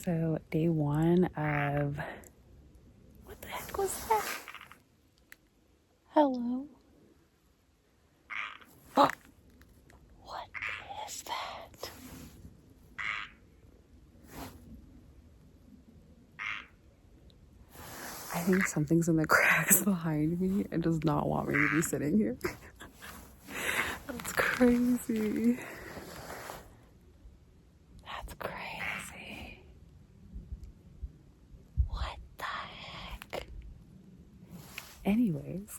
So day one of, what the heck was that? Hello? Oh, what is that? I think something's in the cracks behind me and does not want me to be sitting here. That's crazy. That's crazy. What the heck? Anyways.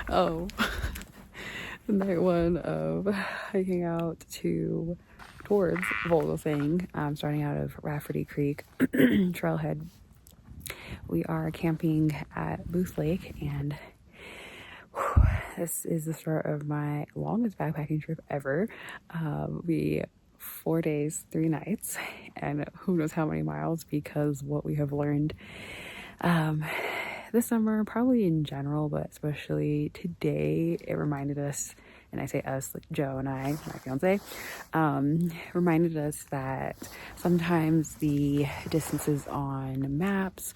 Oh. Night one of hiking out towards Vogelsang, starting out of Rafferty Creek Trailhead. We are camping at Booth Lake, and this is the start of my longest backpacking trip ever. 4 days, 3 nights, and who knows how many miles, because what we have learned this summer, probably in general, but especially today, it reminded us, and I say us, like Joe and I, my fiance, reminded us that sometimes the distances on maps,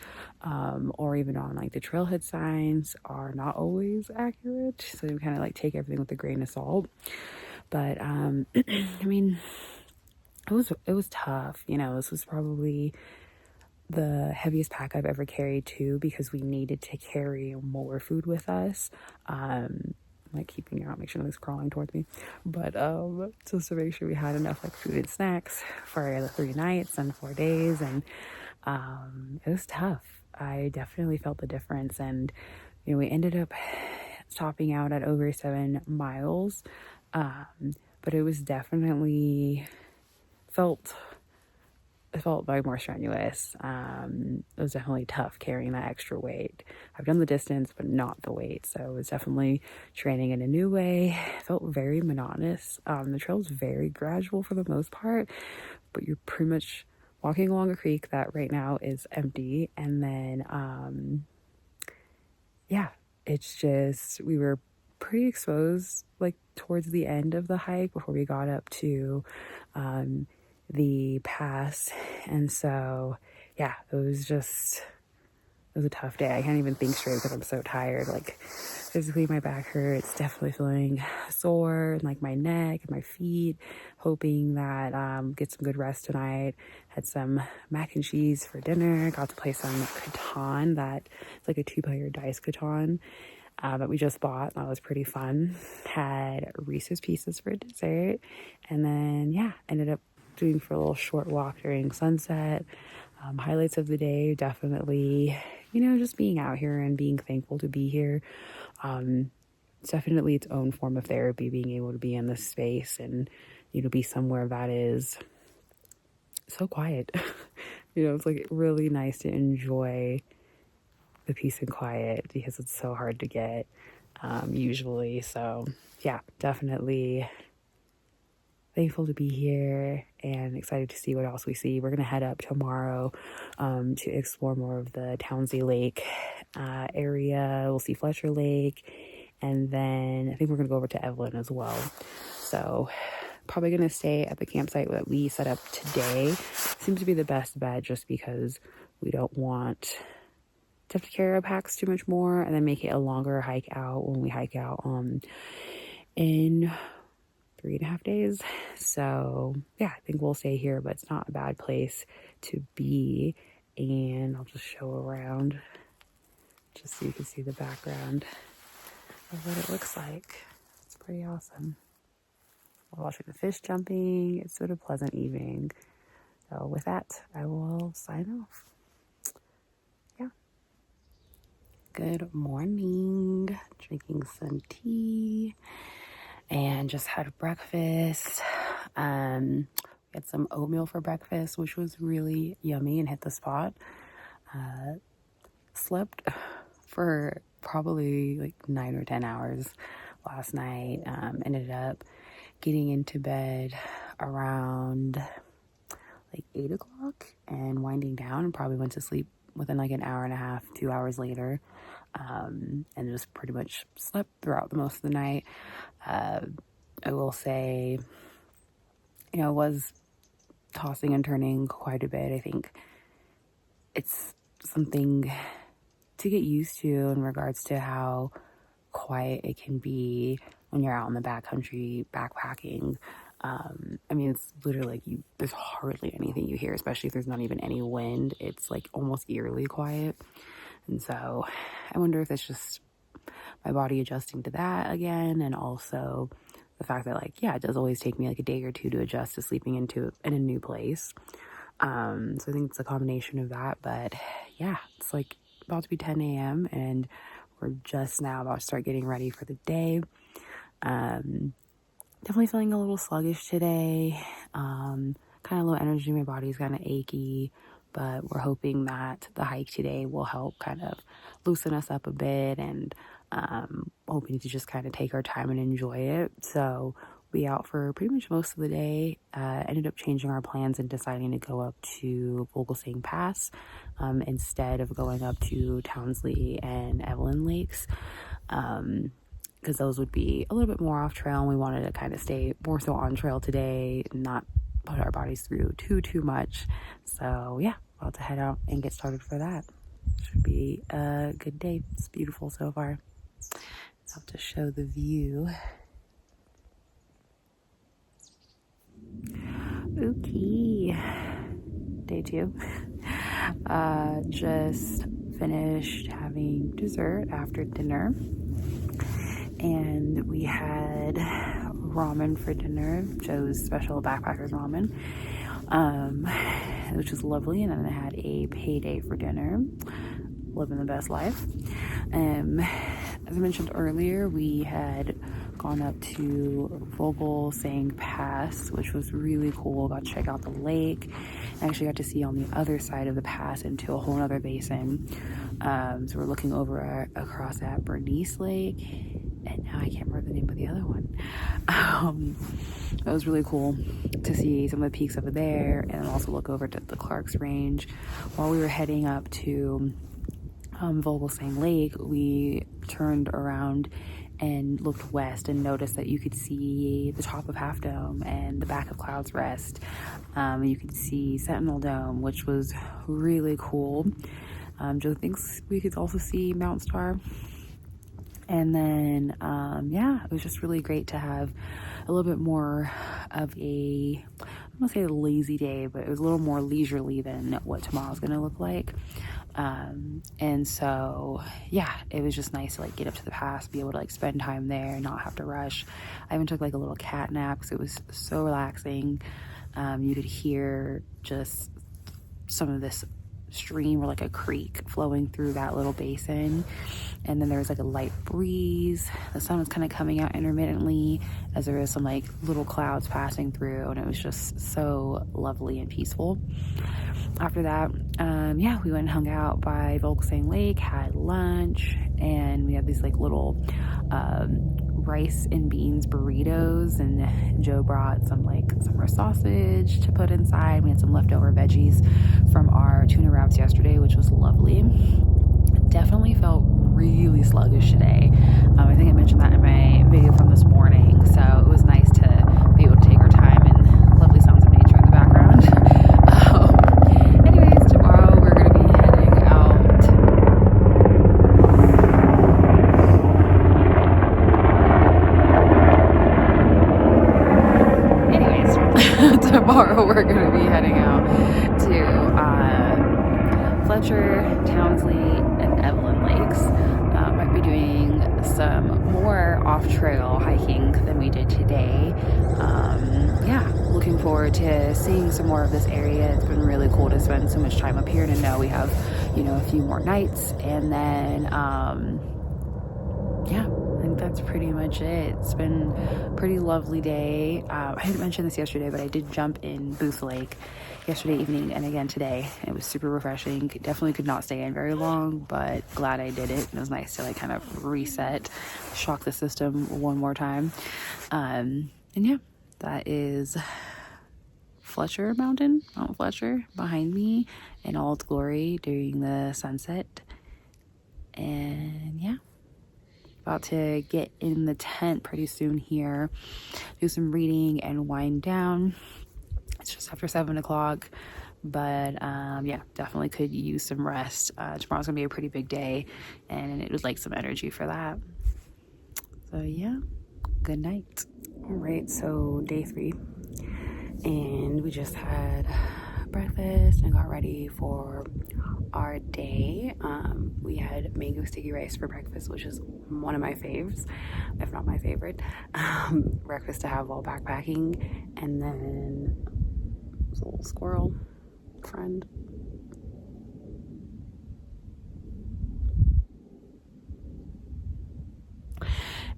or even on like the trailhead signs, are not always accurate. So we kind of like take everything with a grain of salt. But I mean, it was tough. You know, this was probably the heaviest pack I've ever carried too, because we needed to carry more food with us. Like keeping out, make sure nothing's crawling towards me, but just to make sure we had enough like food and snacks for the 3 nights and 4 days. And it was tough. I definitely felt the difference. And you know, we ended up stopping out at over 7 miles, but it was definitely it felt way more strenuous. It was definitely tough carrying that extra weight. I've done the distance, but not the weight. So it was definitely training in a new way. It felt very monotonous. The trail is very gradual for the most part, but you're pretty much walking along a creek that right now is empty. And then, yeah, it's just, we were pretty exposed like towards the end of the hike before we got up to, the pass. And so yeah, it was a tough day. I can't even think straight because I'm so tired. Like physically my back hurts, definitely feeling sore, and like my neck and my feet. Hoping that get some good rest tonight. Had some mac and cheese for dinner. Got to play some Catan. That it's like a 2-player dice Catan that we just bought. That was pretty fun. Had Reese's Pieces for dessert, and then yeah, ended up doing for a little short walk during sunset. Highlights of the day, definitely, you know, just being out here and being thankful to be here. It's definitely its own form of therapy, being able to be in this space and, you know, be somewhere that is so quiet. You know, it's like really nice to enjoy the peace and quiet, because it's so hard to get usually. So yeah, definitely thankful to be here and excited to see what else we see. We're going to head up tomorrow to explore more of the Townsy Lake area. We'll see Fletcher Lake, and then I think we're going to go over to Evelyn as well. So probably going to stay at the campsite that we set up today. Seems to be the best bet, just because we don't want to have to carry our packs too much more and then make it a longer hike out when we hike out in 3.5 days. So yeah, I think we'll stay here, but it's not a bad place to be. And I'll just show around just so you can see the background of what it looks like. It's pretty awesome. We're watching the fish jumping. It's been a pleasant evening. So with that, I will sign off. Yeah. Good morning. Drinking some tea and just had breakfast. We had some oatmeal for breakfast, which was really yummy and hit the spot. Slept for probably like 9 or 10 hours last night. Ended up getting into bed around like 8 o'clock and winding down, and probably went to sleep within like an hour and a half, 2 hours later. And just pretty much slept throughout the most of the night. I will say, you know, it was tossing and turning quite a bit. I think it's something to get used to in regards to how quiet it can be when you're out in the backcountry backpacking. I mean, it's literally like there's hardly anything you hear, especially if there's not even any wind. It's like almost eerily quiet. And so I wonder if it's just my body adjusting to that again, and also the fact that, like, yeah, it does always take me like a day or two to adjust to sleeping in a new place. So I think it's a combination of that. But yeah, it's like about to be 10 a.m. and we're just now about to start getting ready for the day. Definitely feeling a little sluggish today. Kind of low energy. My body's kind of achy, but we're hoping that the hike today will help kind of loosen us up a bit, and hoping to just kind of take our time and enjoy it. So we out for pretty much most of the day. Ended up changing our plans and deciding to go up to Vogelsang Pass instead of going up to Townsley and Evelyn Lakes, because those would be a little bit more off trail, and we wanted to kind of stay more so on trail today, not put our bodies through too much. So yeah, about to head out and get started for that. Should be a good day. It's beautiful so far. I'll have to show the view. Okay, day 2. Just finished having dessert after dinner, and we had ramen for dinner, Joe's special backpackers ramen, which was lovely. And then I had a payday for dinner, living the best life. As I mentioned earlier, we had gone up to Vogelsang Pass, which was really cool. Got to check out the lake. I actually got to see on the other side of the pass into a whole other basin. So we're looking over across at Bernice Lake, and now I can't remember the name of the other one. It was really cool to see some of the peaks over there, and also look over to the Clark's Range. While we were heading up to Vogelsang Lake, we turned around and looked west and noticed that you could see the top of Half Dome and the back of Cloud's Rest. You could see Sentinel Dome, which was really cool. Joe thinks we could also see Mount Star. And then, yeah, it was just really great to have a little bit more of a, I'm gonna say a lazy day, but it was a little more leisurely than what tomorrow's gonna look like. And so, yeah, it was just nice to like get up to the pass, be able to like spend time there, not have to rush. I even took like a little cat nap because it was so relaxing. You could hear just some of this stream or like a creek flowing through that little basin, and then there was like a light breeze. The sun was kind of coming out intermittently as there was some like little clouds passing through, and it was just so lovely and peaceful. After that, yeah, we went and hung out by Vogelsang Lake, had lunch, and we had these like little rice and beans burritos, and Joe brought some like summer sausage to put inside. We had some leftover veggies from our tuna wraps yesterday, which was lovely. Definitely felt really sluggish today. I think I mentioned that in my video from this morning, so it was nice to be able to take our time, and lovely sounds of nature in the background. Anyways, tomorrow we're going to be heading out. Tomorrow we're going to be heading out to Fletcher, Townsley, and Evelyn Lakes. Might be doing some more off-trail hiking than we did today. Yeah, looking forward to seeing some more of this area. It's been really cool to spend so much time up here, and to know we have, you know, a few more nights. And then, yeah, I think that's pretty much it. It's been a pretty lovely day. I didn't mention this yesterday, but I did jump in Booth Lake yesterday evening and again today. It was super refreshing. Definitely could not stay in very long, but glad I did it. It was nice to like kind of reset, shock the system one more time. And yeah, that is Fletcher Mountain, Mount Fletcher behind me in all its glory during the sunset. And yeah, about to get in the tent pretty soon here, do some reading and wind down. It's just after 7 o'clock, but yeah, definitely could use some rest. Tomorrow's gonna be a pretty big day, and it would like some energy for that. So yeah, good night. All right, so day 3, and we just had breakfast and got ready for our day. We had mango sticky rice for breakfast, which is one of my faves, if not my favorite breakfast to have while backpacking. And then this little squirrel friend.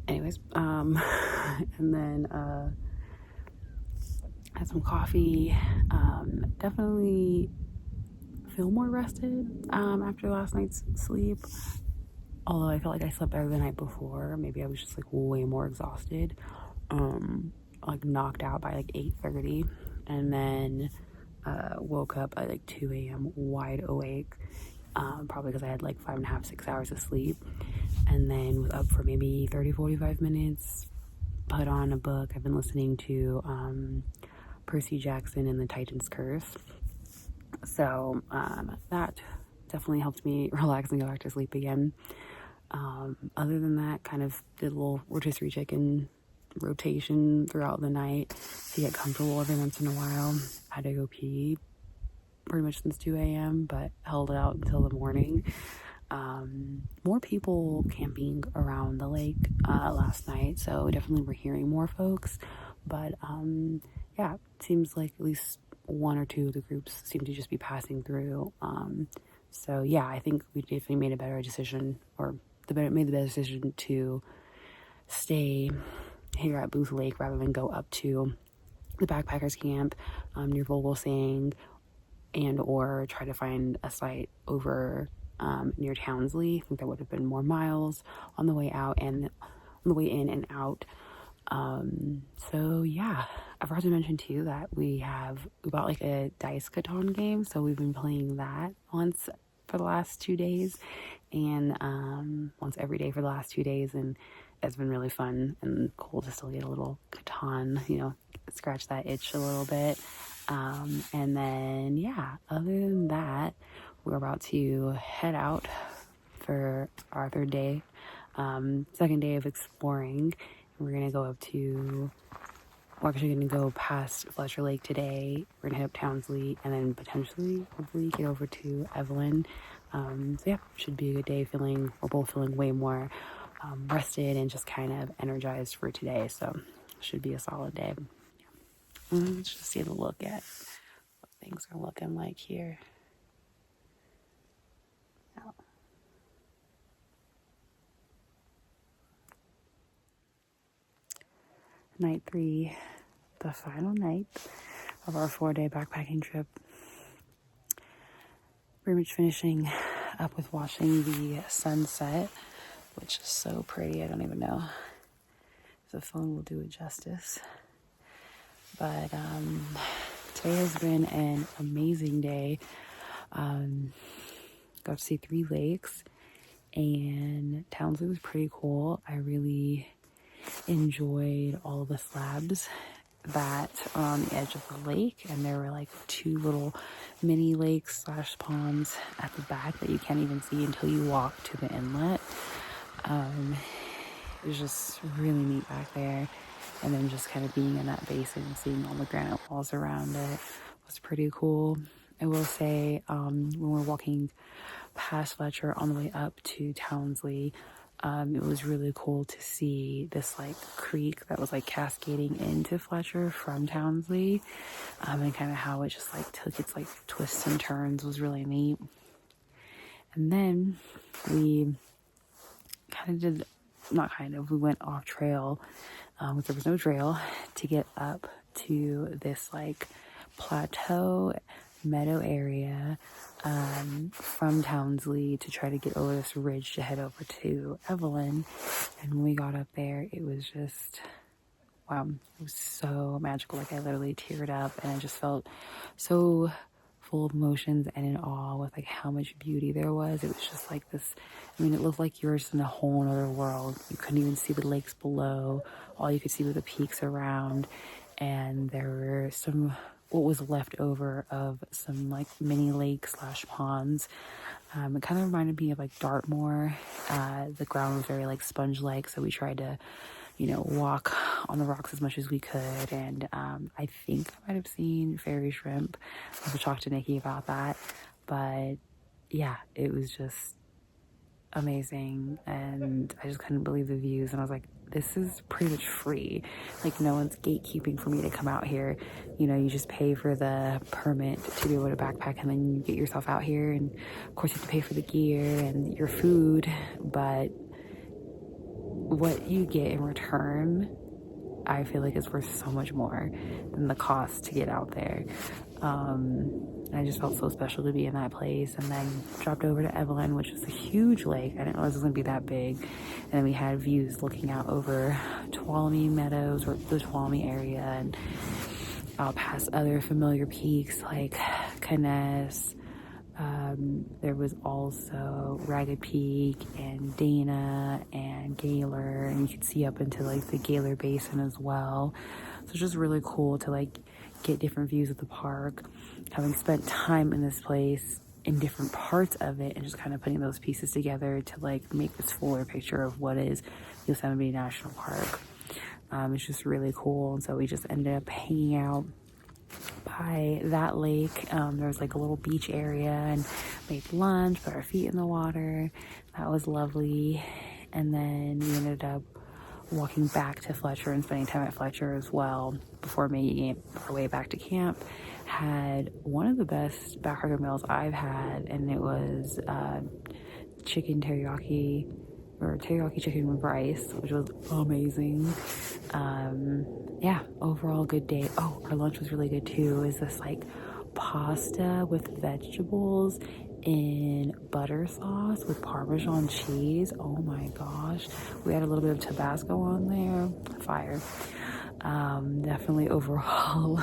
Anyways, and then had some coffee. Definitely feel more rested after last night's sleep. Although I felt like I slept better the night before. Maybe I was just like way more exhausted. Like knocked out by like 8:30, and then woke up at like 2 a.m. wide awake. Probably because I had like 5.5, 6 hours of sleep, and then was up for maybe 30-45 minutes. Put on a book. I've been listening to Percy Jackson and the Titan's Curse. So that definitely helped me relax and go back to sleep again. Other than that, kind of did a little rotisserie chicken rotation throughout the night to get comfortable every once in a while. I had to go pee pretty much since 2 a.m., but held it out until the morning. More people camping around the lake last night, so definitely we're hearing more folks. But yeah, it seems like at least 1 or 2 of the groups seem to just be passing through. So yeah, I think we definitely made a better decision, or made the better decision to stay here at Booth Lake rather than go up to the backpackers camp near Vogelsang, and or try to find a site over near Townsley. I think that would have been more miles on the way out and on the way in and out. So yeah, I forgot to mention too that we bought like a dice Catan game, so we've been playing that once for the last 2 days, and once every day for the last 2 days, and it's been really fun and cool to still get a little Catan, scratch that itch a little bit. And then yeah, other than that, we're about to head out for our second day of exploring. We're gonna go we're actually gonna go past Fletcher Lake today. We're gonna hit up Townsley, and then potentially, hopefully, get over to Evelyn. So yeah, should be a good day. We're both feeling way more rested and just kind of energized for today. So should be a solid day. Let's just see the look at what things are looking like here. Night 3, the final night of our 4-day backpacking trip. Pretty much finishing up with watching the sunset, which is so pretty. I don't even know if the phone will do it justice. But today has been an amazing day. Got to see 3 lakes, and Townsley was pretty cool. I really enjoyed all of the slabs that are on the edge of the lake, and there were like 2 little mini lakes / ponds at the back that you can't even see until you walk to the inlet. It was just really neat back there, and then just kind of being in that basin and seeing all the granite walls around it was pretty cool. I will say, when we're walking past Fletcher on the way up to Townsley, it was really cool to see this like creek that was like cascading into Fletcher from Townsley, and kind of how it just like took its like twists and turns was really neat. And then we we went off trail, because there was no trail, to get up to this like plateau meadow area from Townsley to try to get over this ridge to head over to Evelyn. And when we got up there, it was just wow, it was so magical. Like I literally teared up, and I just felt so full of emotions and in awe with like how much beauty there was. It was just like this, it looked like you were just in a whole other world. You couldn't even see the lakes below. All you could see were the peaks around, and there were some what was left over of some like mini lakes slash ponds. It kind of reminded me of like Dartmoor. The ground was very like sponge-like, so we tried to, walk on the rocks as much as we could. And I think I might have seen fairy shrimp. I was talking to Nikki about that. But yeah, it was just amazing. And I just couldn't believe the views. And I was like, this is pretty much free. Like, no one's gatekeeping for me to come out here. You just pay for the permit to be able to backpack, and then you get yourself out here. And of course you have to pay for the gear and your food, but what you get in return, I feel like is worth so much more than the cost to get out there. And I just felt so special to be in that place. And then dropped over to Evelyn, which is a huge lake. I didn't realize it was going to be that big. And then we had views looking out over Tuolumne Meadows, or the Tuolumne area, and out past other familiar peaks like Conness. There was also Ragged Peak and Dana and Gaylor, and you could see up into like the Gaylor Basin as well. So it's just really cool to like get different views of the park, having spent time in this place in different parts of it, and just kind of putting those pieces together to like make this fuller picture of what is Yosemite National Park. It's just really cool. And so we just ended up hanging out by that lake. There was like a little beach area, and made lunch, put our feet in the water. That was lovely. And then we ended up walking back to Fletcher and spending time at Fletcher as well before making our way back to camp. Had one of the best backpacker meals I've had, and it was chicken teriyaki, or teriyaki chicken with rice, which was amazing. Yeah, overall good day. Oh, our lunch was really good too. Is this like pasta with vegetables in butter sauce with Parmesan cheese. Oh my gosh. We had a little bit of Tabasco on there. Fire. Definitely overall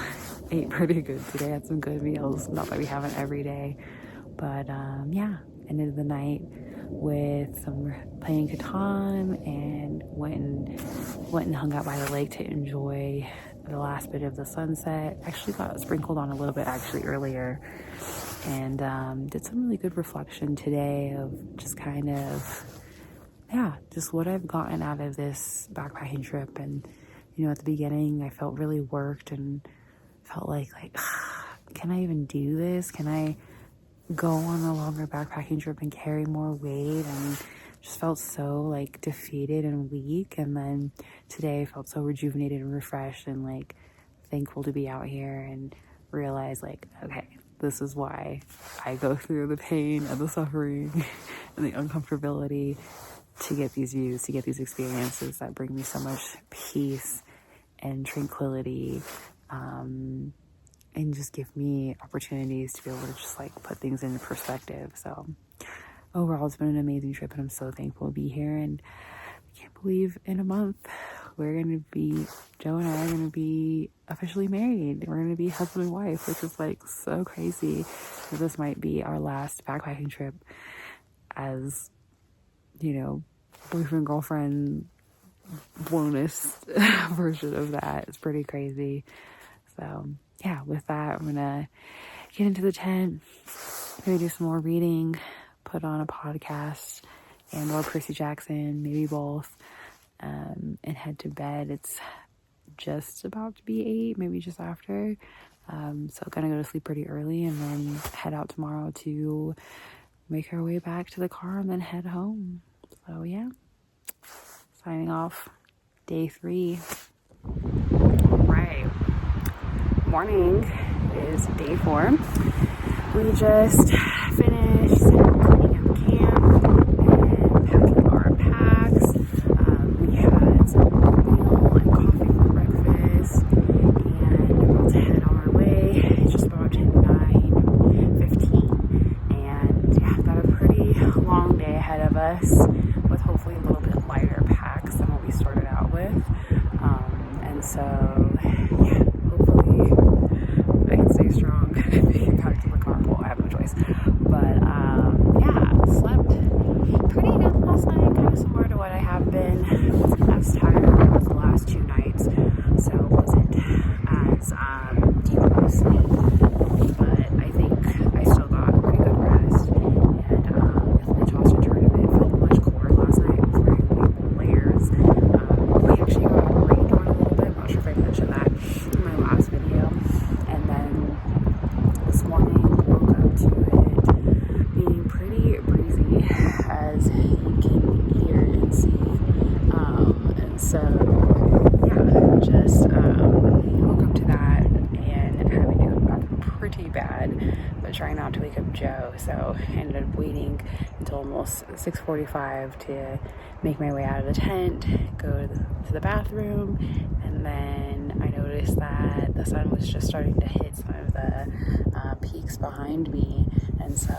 ate pretty good today. Had some good meals. Not that we haven't every day. But yeah, ended the night with some playing Catan, and went and hung out by the lake to enjoy the last bit of the sunset. Actually got sprinkled on a little bit earlier, and did some really good reflection today of just kind of, yeah, just what I've gotten out of this backpacking trip. And at the beginning I felt really worked and felt like can I even do this? Can I go on a longer backpacking trip and carry more weight? And just felt so like defeated and weak. And then today I felt so rejuvenated and refreshed, and like thankful to be out here, and realize like, okay, this is why I go through the pain and the suffering and the uncomfortability, to get these views, to get these experiences that bring me so much peace and tranquility, and just give me opportunities to be able to just like put things into perspective. So overall, it's been an amazing trip, and I'm so thankful to be here. And I can't believe in a month Joe and I are going to be officially married. We're going to be husband and wife, which is like so crazy. So this might be our last backpacking trip as, boyfriend, girlfriend, bonus version of that. It's pretty crazy. So yeah, with that, I'm gonna get into the tent, maybe do some more reading, put on a podcast or Percy Jackson, maybe both, and head to bed. It's just about to be 8, maybe just after. So gonna go to sleep pretty early, and then head out tomorrow to make our way back to the car and then head home. So yeah, signing off, day 3. Right. Morning is day 4. We just finished cleaning up camp and packing our packs. We had some oatmeal and coffee for breakfast, and we're about to head on our way. It's just about 9:15, and yeah, got a pretty long day ahead of us, with hopefully a little bit lighter packs than what we started out with. And so yeah, hopefully I can stay strong and make it back to the car. Well, I have no choice. But yeah, slept pretty good last night, kind of similar to what I have been. Wasn't as tired as the last 2 nights, so wasn't as deep in sleep. Joe. So I ended up waiting until almost 6:45 to make my way out of the tent, go to the bathroom, and then I noticed that the sun was just starting to hit some of the peaks behind me, and so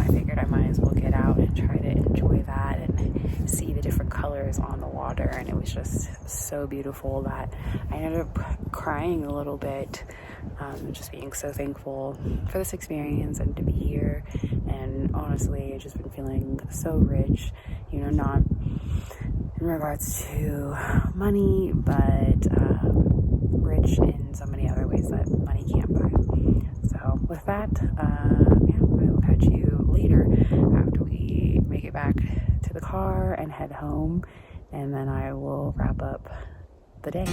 I figured I might as well get out and try to enjoy that and see the different colors on the water. And it was just so beautiful that I ended up crying a little bit, just being so thankful for this experience and to be here. And honestly, I've just been feeling so rich, you know, not in regards to money, but rich in so many other ways that money can't buy. So with that, I will catch you later after we make it back to the car and head home, and then I will wrap up the day.